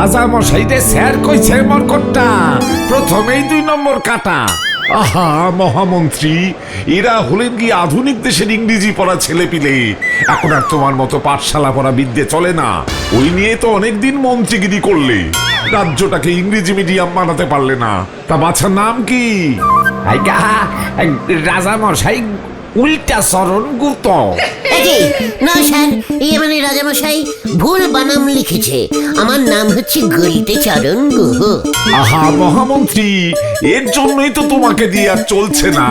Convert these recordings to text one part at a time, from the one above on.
রাজা মশাইরে স্যার কইছে মরকটটা প্রথমেই 2 নম্বর কাটা। আহা মহামন্ত্রী, এরা হলেন কি আধুনিক দেশের ইংরেজি পড়া ছেলে পিলে। এখন আর তোমার মতো পাঠশালা পড়া বিদ্যে চলে না। ওই নিয়ে তো অনেকদিন মন্ত্রীগিরি করলে, রাজ্যটাকে ইংরেজি মিডিয়াম বানাতে পারলে না। তা বাচ্চার নাম কি? রাজা মশাই উল্টা চরণ গুপ্ত। না স্যার, মানে রাজামশাই ভুল বানাম লিখেছে। আমার নাম হচ্ছে গুলটে চরণ গুহ। আহা মহামন্ত্রী, এর জন্যই তো তোমাকে দিয়ে আর চলছে না।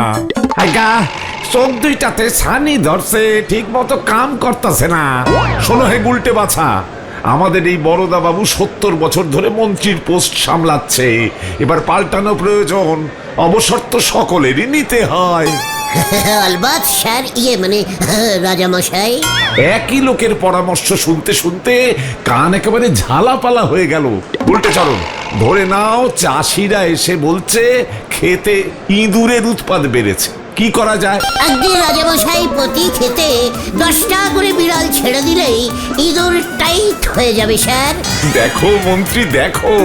চোখ দুইটাতে ছানি ধরছে, ঠিক মতো কাম করতেছে না। শোনো হে গুলটে বাছা, আমাদের এই বড়দা বাবু 70 বছর ধরে মন্ত্রীর পোস্ট সামলাচ্ছে। এবার পাল্টানো প্রয়োজন। অবসর তো সকলেরই নিতে হয়। আলবাত স্যার, মানে রাজামশাই। একই লোকের পরামর্শ শুনতে শুনতে কান একেবারে ঝালাপালা হয়ে গেল। উল্টে চরণ, ধরে নাও চাষিরা এসে বলছে খেতে ইঁদুরের উৎপাদ বেড়েছে, কি করা যায়? একদিন রাজামশাই প্রতি খেতে 10টা করে বিড়াল ছেড়ে দিলেই ইঁদুর টাইট হয়ে যাবে স্যার। দেখো মন্ত্রী দেখো,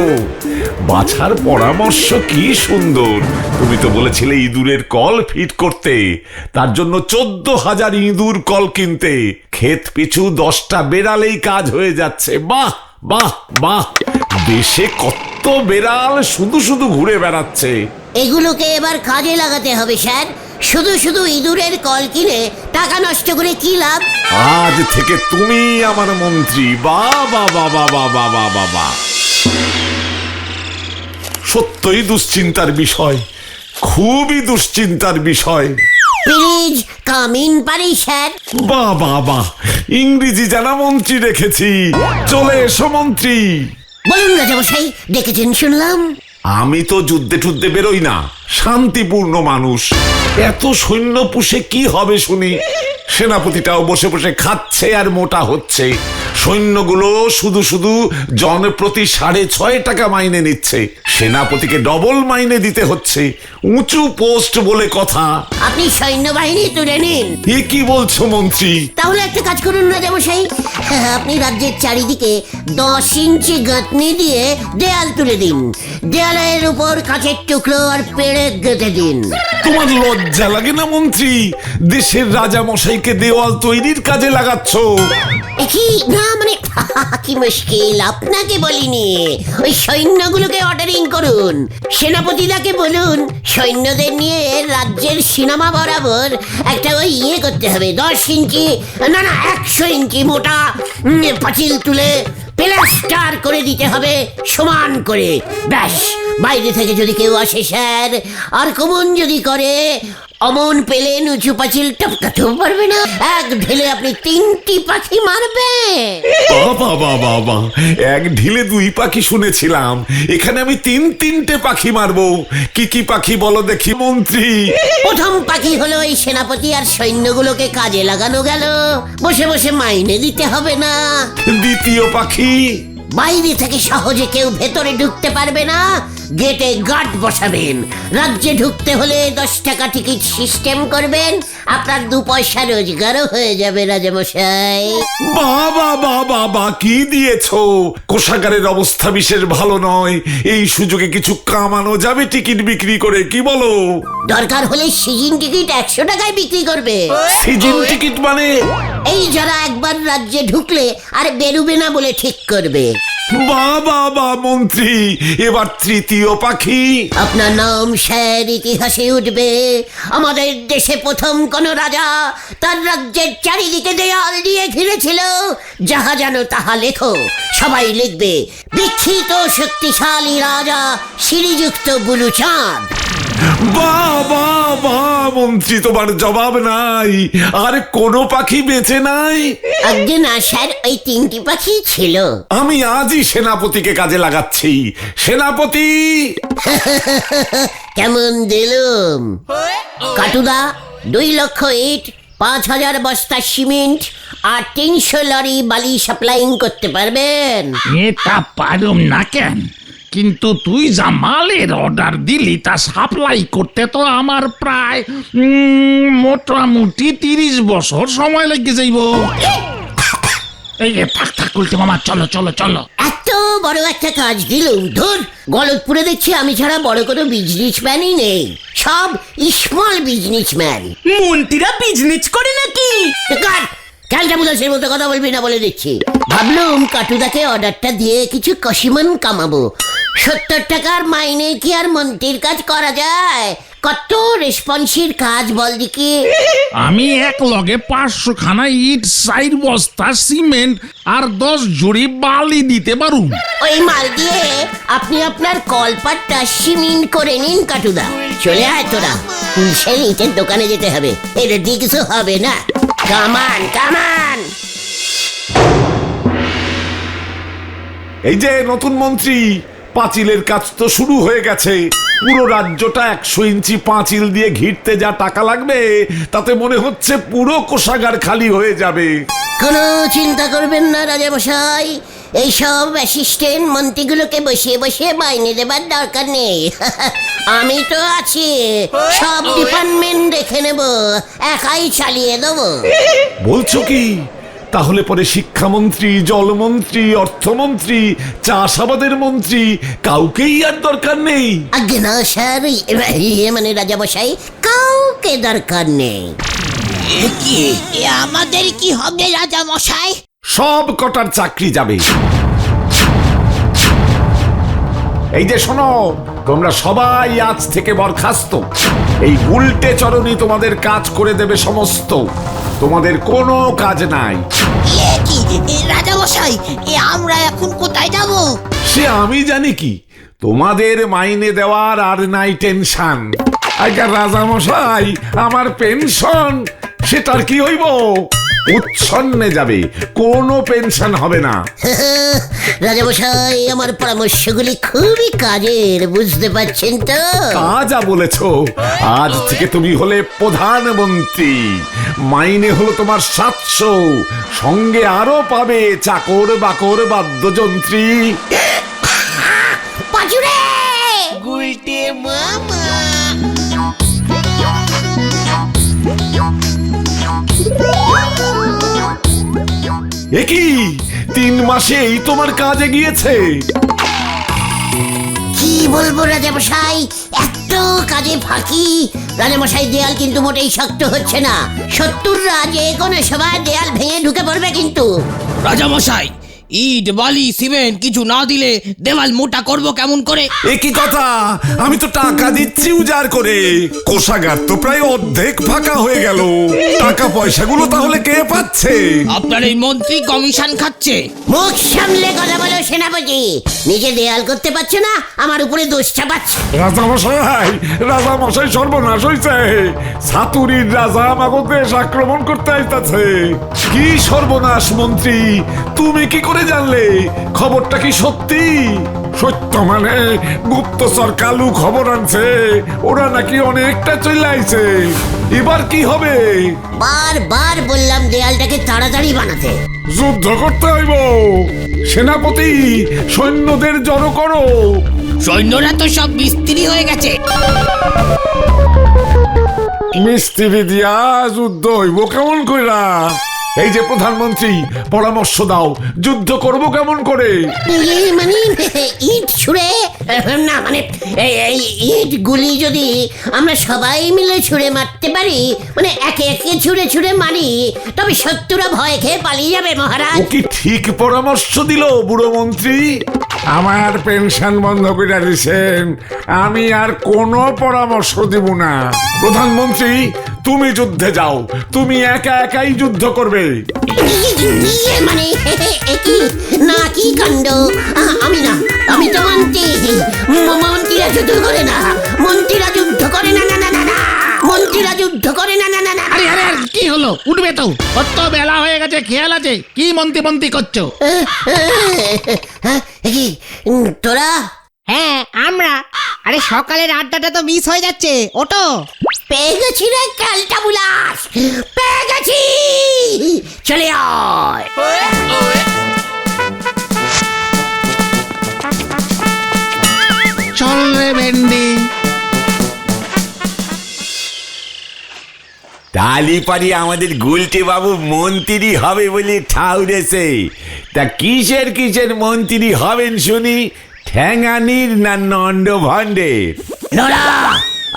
বাছার পরামর্শ কি সুন্দর। তুমি তো বলেছিলে ইঁদুরের কল ফিট করতে, তার জন্য 14,000 ইঁদুর কল কিনতে। ক্ষেত পিছু 10টা বেড়ালেই কাজ হয়ে যাচ্ছে। বাহ বাহ বাহ, দেশে কত বেড়াল শুধু শুধু ঘুরে বেড়াচ্ছে। এগুলোকে এবার কাজে লাগাতে হবে স্যার। শুধু শুধু ইঁদুরের কল কিনে টাকা নষ্ট করে কি লাভ? আজ থেকে তুমি আমার মন্ত্রী। বাবা বাবা বাবা বাবা বাবা, সত্যই দুশ্চিন্তার বিষয়, খুবই দুশ্চিন্তার বিষয়। প্লিজ কাম ইন পারি স্যার। বাহ বাহ বাহ, ইংরেজি জানা মন্ত্রী রেখেছি। চলে এসো মন্ত্রী। বলুন রাজামশাই, ডেকেছেন শুনলাম। আমি তো যুদ্ধে টুদ্ধে বেরোই না, শান্তিপূর্ণ মানুষ। এত সৈন্য পুষে কি হবে শুনি? সেনাপতিটাও বসে বসে খাচ্ছে আর মোটা হচ্ছে। সৈন্যগুলো শুধু শুধু জন প্রতি 6.5 টাকা মাইনে নিচ্ছে। সেনাপতিকে ডবল মাইনে দিতে হচ্ছে। উঁচু পোস্ট বলে কথা। আপনি সৈন্যবাহিনী তুলে নিন। এ কি বলছো মন্ত্রী? তাহলে একটা কাজ করুন রাজামশাই, আপনি রাজ্যের চারিদিকে 10 ইঞ্চি গাঁথনি দিয়ে দেয়াল তুলে দিন। দেয়ালের উপর কাঁচের টুকরো আর পেরেক গেঁথে দিন। তোমার লজ্জা লাগে না মন্ত্রী? দেশের রাজা মশাইকে দেওয়াল তৈরির কাজে লাগাচ্ছ? কি না মানে কি মুশকিল, আপনাকে বলিনি। ওই সৈন্যগুলোকে অর্ডারিং করুন। সেনাপতিদাকে বলুন সৈন্যদের নিয়ে রাজ্যের সিনেমা বরাবর একটা ওই করতে হবে। 10 ইঞ্চি না 100 ইঞ্চি মোটা পাঁচিল তুলে প্লাস্টার করে দিতে হবে সমান করে। ব্যাস, বাইরে থেকে যদি কেউ আসে স্যার আর কমন যদি করে, অমন পেলে উঁচু পাঁচিল টপকাতেও পারবে না। এক ঢেলে আপনি 3টি পাখি মারবে। বাবা বাবা বাবা, এক ঢিলে 2 পাখি শুনেছিলাম, এখানে আমি 3-3টে পাখি মারবো। কি কি পাখি বলো দেখি মন্ত্রী? প্রথম পাখি হলো এই সেনাপতি আর সৈন্যগুলোকে কাজে লাগানো গেল, বসে বসে মাইনে দিতে হবে না। দ্বিতীয় পাখি? বাইরে থেকে সহজে কেউ ভেতরে ঢুকতে পারবে না, গেটে গার্ড বসাবেন। রাজ্যে ঢুকতে হলে 10 টাকা টিকিট সিস্টেম করবেন। আপনার 2 পয়সা রোজগারও হয়ে যাবে রাজামশাই। বাবা বাবা বা, কি দিয়েছো? কোষাগারের অবস্থা বিশেষ ভালো নয়, এই সুযোগে কিছু কামানো যাবে টিকিট বিক্রি করে, কি বলো? দরকার হলে সিজন টিকিট 100 টাকায় বিক্রি করবে। সিজন টিকিট মানে? এই যারা একবার রাজ্যে ঢুকলে আর বেরুবে না বলে ঠিক করবে। বাবা বা মন্ত্রী, এবার তৃতীয় পাখি? আপনার নাম স্যার ইতিহাসে উঠবে। আমাদের দেশে প্রথম কোন রাজা তার রাজ্যের চারিদিকে দেয়াল দিয়ে ঘিরেছিল, যাহা যেন তাহা লেখো। সবাই লিখবে বিখ্যাত শক্তিশালী রাজা শ্রীযুক্ত বুলুচাঁদ। বাবা বা মন্ত্রী, তোমার জবাব নাই? আর কোনো পাখি বেঁচে নাই? আগে না স্যার, ওই 3টি পাখি ছিল। আমি আজই সেনাপতিকে কাজে লাগাচ্ছি। সেনাপতি! কেমন দিলুম? কাটুদা, 2 লক্ষ ইট, 5,000 বস্তা সিমেন্ট আর 300 লরি বালি সাপ্লাইং করতে পারবেন? এটা পারুম না কেন, কিন্তু তুই যা মালের অর্ডার দিলি তা সাপ্লাই করতে তো আমার প্রায় মোটামুটি 30 বছর সময় লেগে যাইব। এই থাক থাক উল্টে মামা, চলো চলো চলো। এত বড় একটা কাজ দিলুম, ধুর, গলতপুরে দেখছি আমি ছাড়া বড় কোনো বিজনেসম্যানই নেই, সব স্মল বিজনেসম্যান। মন্ত্রীরা বিজনেস করে নাকি? ক্যালটা বুলাসের মতো কথা বলবি না বলে দিচ্ছি। ভাবলুম কাটুদাকে অর্ডারটা দিয়ে কিছু কষিমান কামাবো। 70 টাকার মাইনে কি আর মন্ত্রীর কাজ করা যায়? কত রেসপন্সির কাজ বল দিকে। আমি এক লগে 500 খানা ইট, 4 বস্তা সিমেন্ট আর 10 জুড়ি বালি দিতে পারু। ওই মাল দিয়ে আপনি আপনার কলপাটটা সিমেন্ট করে নিন কাটুদা। চলে আয় তোরা, হুলসেল ইটের দোকানে যেতে হবে, এর দিয়ে কিছু হবে না। কামান কামান। এই যে নতুন মন্ত্রী, পাঁচিলের কাজ তো শুরু হয়ে গেছে। পুরো রাজ্যটা 100 ইঞ্চি পাঁচিল দিয়ে ঘিরতে যা টাকা লাগবে, তাতে মনে হচ্ছে পুরো কোষাগার খালি হয়ে যাবে। কোনো চিন্তা করবেন না রাজামশাই, এইসব অ্যাসিস্ট্যান্ট মন্ত্রীগুলোকে বসিয়ে বসিয়ে মাইনে দেবার দরকার নেই। আমি তো আছি, সব ডিপার্টমেন্ট দেখে নেব, একাই চালিয়ে দেবো। বলছো কি? তাহলে পরে শিক্ষামন্ত্রী, জলমন্ত্রী, অর্থমন্ত্রী, চাষাবাদের মন্ত্রী কাউকেই আর দরকার নেই? আজ্ঞে না স্যার, মানে রাজামশাই, কাউকে দরকার নেই। আমাদের কি হবে রাজা মশাই? সব কটার চাকরি যাবে। এই যে শোনো, তোমরা সবাই আজ থেকে বরখাস্ত। এই উল্টে চরণই তোমাদের কাজ করে দেবে সমস্ত। তোমাদের কোনো কাজ নাই। রাজা মশাই, আমরা এখন কোথায় যাব? সে আমি জানি কি, তোমাদের মাইনে দেওয়ার আর নাই টেনশন। আজ্ঞা রাজামশাই, আমার পেনশন সেটার কি হইব? উচ্ছন্নে যাবে, কোনো পেনশন হবে না। রাজামশাই, আমার পরামর্শগুলি খুবই কাজের, বুঝতে পারছেন তো? যা বলেছ, আজ থেকে তুমি হলে প্রধানমন্ত্রী। মাইনে হলো তোমার 700, সঙ্গে আরো পাবে চাকর বাকর বাদ্যযন্ত্রী। পাজুরে গুলটে মামা। এ কি 3 মাসেই তোমার কাজে গিয়েছে? কি বলবো রাজামশাই, এত কাজে ফাঁকি। রাজামশাই, দেয়াল কিন্তু মোটেই শক্ত হচ্ছে না। 70রা যে কোনো সময় দেয়াল ভেঙে ঢুকে পড়বে কিন্তু। রাজা মশাই, ইট বালি সিমেন্ট কিছু না দিলে দেওয়াল মোটা করব কেমন করে? এ কি কথা? আমি তো টাকা দিচ্ছি উজাড় করে। কোষাগার তো প্রায় অর্ধেক ফাঁকা হয়ে গেল। টাকা পয়সাগুলো তাহলে কে পাচ্ছে? আপনার এই মন্ত্রী কমিশন খাচ্ছে। মুখ সামলে কথা বলো সেনাপতি। নিজে দেয়াল করতে পারছো না, আমার উপরে দোষ চাপাচ্ছে। রাজামশাই সর্বনাশ হইছে। সাতুরির রাজা আমাকে দেশ আক্রমণ করতে আইতাছে। কি সর্বনাশ মন্ত্রী, তুমি কি করে জানলে? খবরটা কি সত্যি? সত্য মানে গুপ্তচর কালু খবর আনছে, ওরা নাকি অনেকটা চলে আইছে। এবার কি হবে? বারবার বললাম দেয়ালটাকে তাড়াতাড়ি বানাতে। যুদ্ধ করতে হইব। সেনাপতি, সৈন্যদের জড়ো করো। সৈন্যরা তো সব বিস্ত্রি হয়ে গেছে। মিস্ত্রি দিয়া যুদ্ধ হইব কেমন কইরা? এই যে প্রধানমন্ত্রী, পরামর্শ দাও, যুদ্ধ করব কেমন করে? মানে ইট ছুঁড়ে না, মানে এই ইট গুলি যদি আমরা সবাই মিলে ছুঁড়ে মারতে পারি, মানে একে একে ছুঁড়ে ছুঁড়ে মারি, তবে 70রা ভয় খেয়ে পালিয়ে যাবে মহারাজ। ও কি ঠিক পরামর্শ দিল বুড়ো মন্ত্রী? আমার পেনশন বন্ধ করে দিছেন, আমি আর কোনো পরামর্শ দিব না। প্রধানমন্ত্রী, তুমি যুদ্ধে যাও, তুমি একা একাই যুদ্ধ করবে। মানে কি না, কি কাণ্ড! আমি না, আমি তো মন্ত্রী। মন্ত্রীরা যুদ্ধ করে না, মন্ত্রীরা যুদ্ধ করে না, না না না না, মন্ত্রীরা যুদ্ধ করে না, না না না। আরে আরে আরে, কি হলো? উঠবে তো, কত বেলা হয়ে গেছে, খেয়াল আছে? কি মন্ত্রী মন্ত্রী করছো? কি তোরা? হ্যাঁ আমরা। আরে সকালের আড্ডাটা তো মিস হয়ে যাচ্ছে, ওটো। পেয়ে গেছি রে ক্যালটা বুলাস, পেয়ে গেছি। চলে আয়। চল রে ভেন্ডি। তালি পারি আমাদের গুলটে বাবু মন্ত্রী হবে বলে ঠাউরেছে। তা কিসের মন্ত্রী হবেন শুনি? ঠ্যাঙানির না নন্ড ভণ্ডের? নোরা,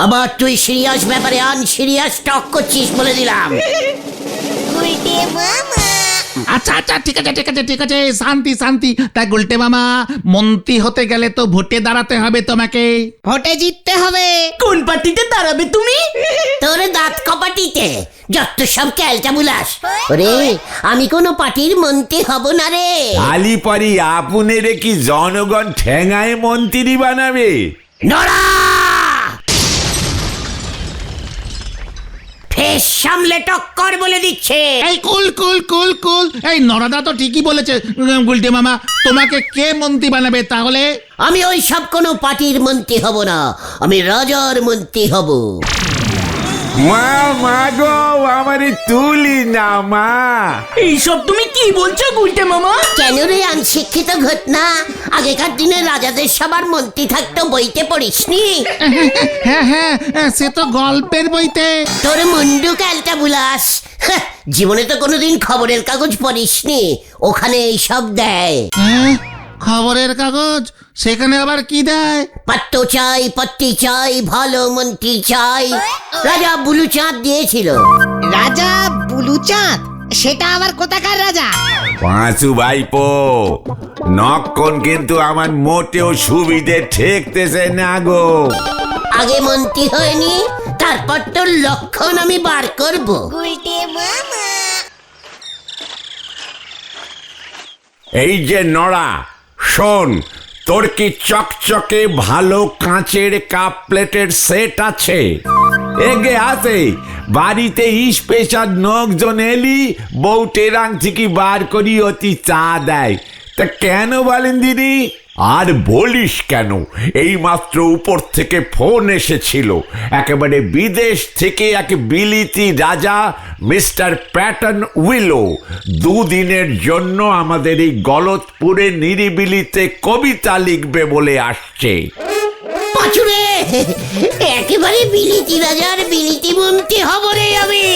আবার তুই সিরিয়াস ব্যাপারে আনসিরিয়াস টক করছিস বলে দিলাম। আচ্ছা আচ্ছা ঠিক আছে ঠিক আছে ঠিক আছে, শান্তি শান্তি। তা গুলটে মামা, মন্ত্রী হতে গেলে তো ভোটে দাঁড়াতে হবে তোমাকে। ভোটে জিততে হবে। কোন পার্টিতে দাঁড়াবে তুমি? তোর দাঁত কপাটিতে যত সব ক্যালটা বুলাস। ওরে, আমি কোনো পার্টির মন্ত্রী হব না রে। তালি পারি আপনার কি জনগণ ঠ্যাঙায় মন্ত্রী বানাবে? নোরা, ফেস সামলে টক্কর বলে দিচ্ছে। এই কুল কুল কুল কুল, এই নরাদা তো ঠিকই বলেছে। গুলটে মামা, তোমাকে কে মন্ত্রী বানাবে তাহলে? আমি ওই সব কোনো পার্টির মন্ত্রী হব না, আমি রাজার মন্ত্রী হব। মা গো, আমারে তুলি না মা। এইসব তুমি কি বলছো গুলটে মামা? কেন রে অনশিক্ষিত ঘটনা? আগেকার দিনে রাজাদের সবার মন্ত্রী থাকতো, বইতে পড়িসনি? হ্যাঁ হ্যাঁ, সে তো গল্পের বইতে। তোর মুন্ডু ক্যালটা বুলাস, জীবনে তো কোনোদিন খবরের কাগজ পড়িসনি, ওখানে এইসব দেয়। হ্যাঁ, খবরের কাগজ? সেখানে আবার কি দেয়? পাত্র চাই, পত্তি চাই, ভালো মন্ত্রী চাই। রাজা বুলুচাঁদ দিয়েছিল। রাজা বুলুচাঁদ? সেটা আবার কোথাকার রাজা? পাঁচু ভাইপো, নক্ষণ কিন্তু আমার মোটেও সুবিধে ঠেকতেছে না গো। আগে মন্ত্রী হয়নি, তারপর তোর লক্ষণ আমি বার করব। এই যে নড়া, শোন, তোর কি চকচকে ভালো কাঁচের কাপ প্লেটের সেট আছে? এগে আছে বাড়িতে স্পেশাল লোকজন এলি বউটের আংটি বার করি অতি চা দেয়। তা কেন বলেন দিদি? আর বলিস কেন, এই মাত্র উপর থেকে ফোন এসেছিল, একেবারে বিদেশ থেকে এক বিলিতি রাজা মিস্টার প্যাটন উইলো দুদিনের জন্য আমাদের এই গলতপুরে নিরিবিলিতে কবিতা লিখবে বলে আসছে। পাচুরে, একেবারে বিলিতি রাজার বিলিতি মন্ত্রী হব রে আমি।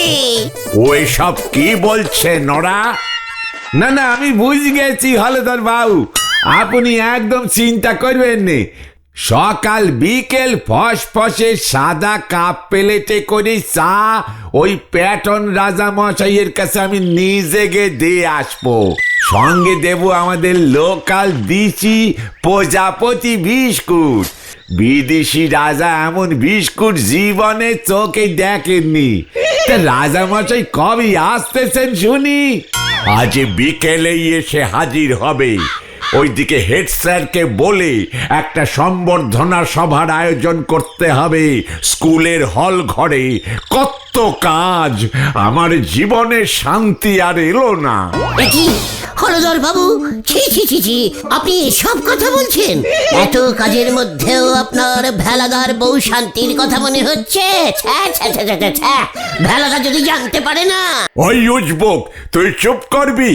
ওই সব কি বলছে নড়া? না না, আমি বুঝে গেছি হলধর বাবু, আপনি একদম চিন্তা করবেন না। সকাল বিকেল ফসফসে সাদা কাপ প্লেটে করে চা ওই প্যাটন রাজা মশাইয়ের কাছে আমি নিজে গিয়ে দিয়ে আসবো। সঙ্গে দেব আমাদের লোকাল দিশি প্রজাপতি বিস্কুট। বিদেশি রাজা এমন বিস্কুট জীবনে চোখে দেখেননি। তা রাজা মশাই কবে আসতেছেন শুনি? আজ বিকেলেই এসে হাজির হবে। ওইদিকে হেড স্যারকে বলে একটা সম্বর্ধনা সভার আয়োজন করতে হবে স্কুলের হল ঘরে। কত কাজ, আমার জীবনে শান্তি আর এলো না। কি হলধর বাবু, ছি ছি ছি ছি, আপনি এসব কথা বলছেন? এত কাজের মধ্যেও আপনার ভেলাদার বউ শান্তির কথা মনে হচ্ছে? ছ্যা ছ্যা ছ্যা ছ্যা ছ্যা, ভেলাদা যদি জানতে পারে না। ওই উজবুক, তুই চুপ করবি?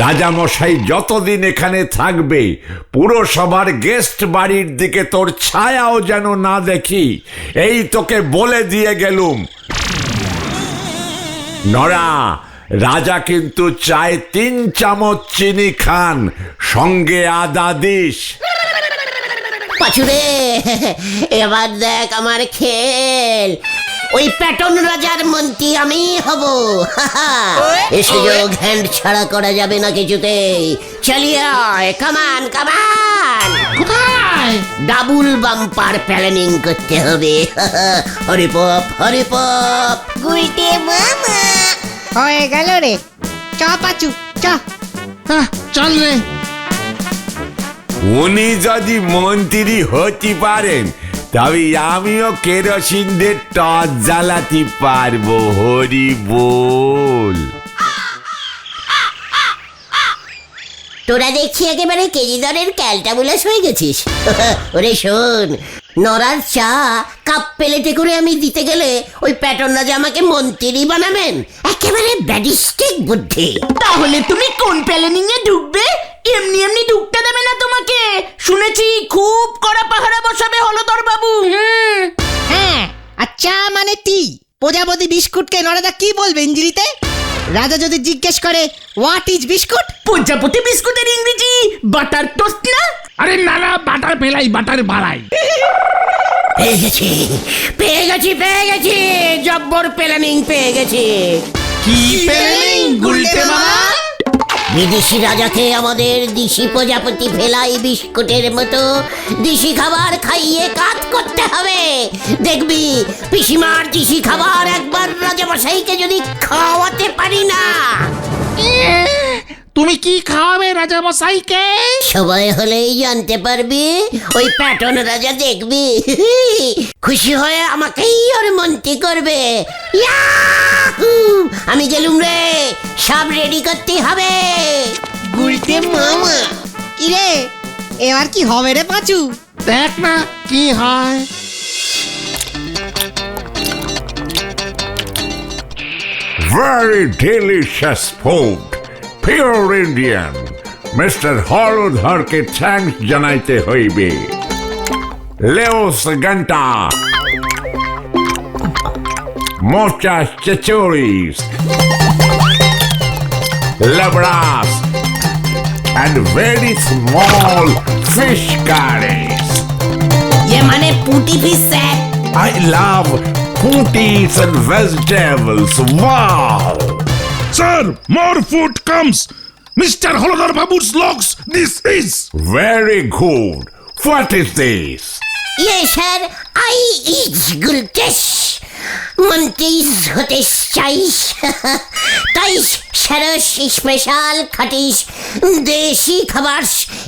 রাজামশাই যতদিন এখানে থাকবে পুরসভার গেস্ট বাড়ির দিকে তোর ছায়াও যেন না দেখি, এই তোকে বলে দিয়ে গেলুম। নড়া, রাজা কিন্তু চায় 3 চামচ চিনি খান, সঙ্গে আদা দিস। পাচুরে, এবার দেখ আমার খেল। ওই প্যাটন রাজার মন্ত্রী আমি হব। এ সুযোগ হ্যান্ড ছাড়া করা যাবে না কিছুতেই। চলিয়ে আয়, কামান কামান। কোথায়? ডাবল বাম্পার প্ল্যানিং করতে হবে। হরিপপ হরিপপ। হয়ে গেল রে। চ পাচু, চ। চল রে। উনি যদি মন্ত্রী হতে পারেন তবে আমিও কেরোসিন দিয়ে টর্চ জ্বালাতে পারবো। হরি বল। তোরা দেখছি একেবারে কেজি দরের ক্যালটাবুলাস হয়ে গেছিস। ওরে শোন, নরার চা কাপ প্লেটে করে আমি দিতে গেলে ওই প্যাটন রাজা আমাকে মন্ত্রী বানাবেন? একেবারে ব্যাডিস্টিক বুদ্ধি। তাহলে তুমি কোন প্ল্যানিং এ ঢুকবে? এমনি এমনি ঢুকতে দেবে না তোমাকে, শুনেছি খুব কড়া পাহারা বসাবে হলধর বাবু। হ্যাঁ, আচ্ছা মানে টি প্রজাপতি বিস্কুটকে নরেদা কি বলবে ইংরেজিতে? রাজা যদি জিজ্ঞেস করে হোয়াট ইজ বিস্কুট, প্রজাপতি বিস্কুটের ইংরেজি বাটার টোস্ট না? আরে না না, বাটার ফেলাই, বাটার বাড়াই। পেয়ে গেছি পেয়ে গেছি পেয়ে গেছি, জব্বর প্ল্যানিং পেয়ে গেছি। কি প্ল্যানিং গুলটে মামা? বিদেশি রাজাকে আমাদের দেশি প্রজাপতি ফেলাই বিস্কুটের মতো দেশি খাবার খাইয়ে কাজ করতে হবে। দেখবি পিসিমার দেশি খাবার একবার রাজামশাইকে যদি খাওয়াতে পারি না, তুমি কি খাওয়াবে রাজা মশাইকে? সময় হলেই জানতে পারবি। ওই প্যাটন রাজা দেখবি খুশি হয়ে আমাকেই ওর মন্ত্রী করবে। ইয়াহু! আমি গেলুম রে, সব রেডি করতে হবে। গুলটে মামা ইরে এবার কি হবে রে পাঁচু? দেখ না কি হয়। Very delicious food. Pure Indian. Mr. হলধরকে থ্যাঙ্কস জানাইতে হইবে। Leos Ganta. Muchas chichoris. Labras. And very small fish curries. ये माने पुटी fish स्যার। I love fruits and vegetables. Wow! Sir, more food comes. Mr. Holodar Babu's logs, this is. Very good. What is this? ये sir I is গুলটেশ মন্ত্রিস হতে চাইস তাই সারস special খাটিস দেশি খাবার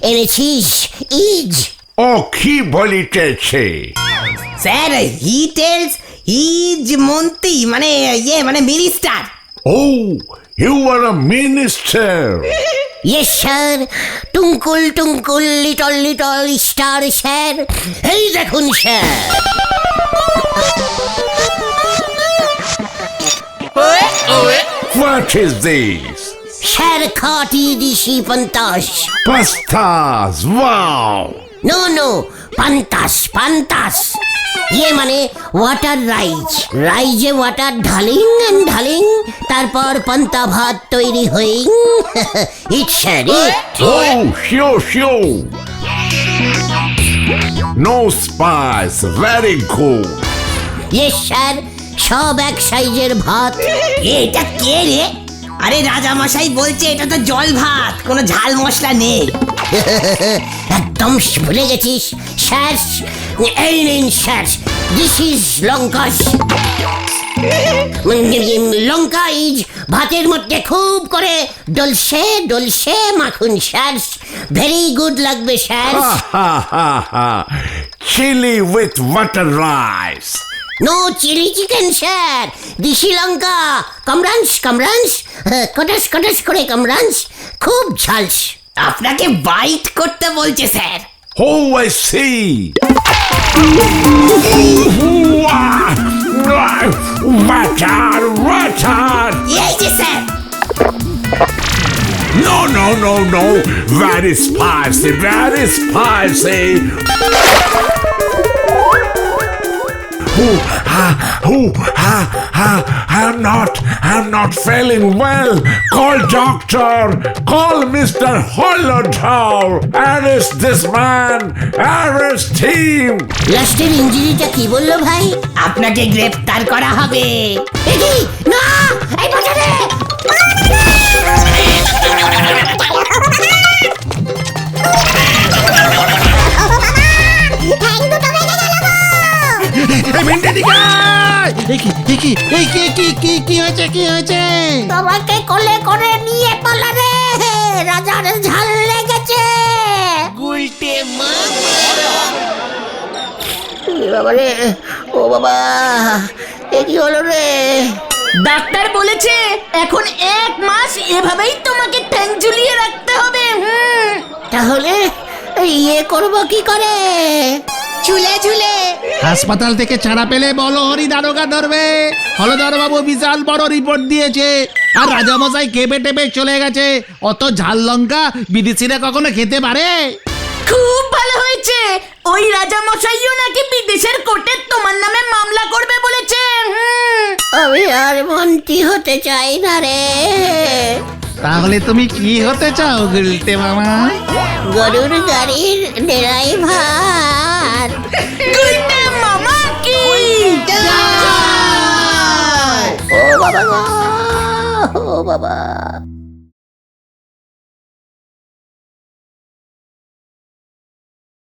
এনেছিস is. ও কি বলিতেছে? স্যার হি টেলস ইজ মন্ত্রী মানে মানে minister. Oh, you are a minister. Yes sir, twinkle twinkle little little star sir, এই দেখুন sir. What is this? Sir খাটি দিশি পন্তাস। Pastas. Wow! নো নো, পান্তাস পান্তাস। ইয়ে মানে ওয়াটার রাইজ, রাইজে ওয়াটার ঢালিং এন্ড ঢালিং, তারপর পান্তা ভাত তৈরি হইং। Eat sir eat. Oh, sure. No spice. Very good. Yes sir, সব এক সাইজের ভাত। এটা কে রে? আরে রাজা মশাই বলছে এটা তো জল ভাত, কোনো ঝাল মশলা নেই। একদম ভুলে গেছিস স্যার। এই নিন স্যার, দিস ইজ লঙ্কাস। লঙ্কা ইজ ভাতের মধ্যে খুব করে ডলসে ডলসে মাখুন স্যার, ভেরি গুড লাগবে sir. Ha. Chili with butter rice. No chilli chicken sir, দিশি লঙ্কা, কামরান্স কামরান্স, কটাস কটাস করে কামরান্স, খুব ঝালস। আপনাকে বাইট করতে বলছে sir. Oh, I see. Butter. এই যে sir. No. Very spicy. I'm not feeling well. Call doctor. Call Mr. Holodar. Arrest this man. Arrest him. লাস্টের ইঞ্জিনিটা কি বললো ভাই? আপনাকে গ্রেফতার করা হবে। একি না, এই বাজারে কি হয়েছে? তোমাকে কোলে করে নিয়ে পালা রে, রাজার ঝাল লেগেছে। বাবা রে, ও বাবা, এ কি হলো রে? ডাক্তার বলেছে এখন 1 মাস এভাবেই তোমাকে ঠ্যাং ঝুলিয়ে রাখতে হবে। তাহলে ইয়ে করবো কি করে? ঝুলে ঝুলে। হাসপাতাল থেকে ছাড়া পেলে বলো হরি দারোগা ধরবে। হলধর বাবু বিশাল বড় রিপোর্ট দিয়েছে, আর রাজামশাই কেঁপে টেপে চলে গেছে। অত ঝাল লঙ্কা বিদেশিরা কখনো খেতে পারে? খুব ভালো হয়েছে, ওই রাজা মশাইও নাকি বিদেশের কোর্টে তোমার নামে মামলা করবে বলেছে। আমি আর মন্ত্রী হতে চাই না রে। তাহলে তুমি কি হতে চাও গুলটে মামা? গরুর গাড়ির ড্রাইভার। গুলটে মামা কি ও বাবা গো, ও বাবা।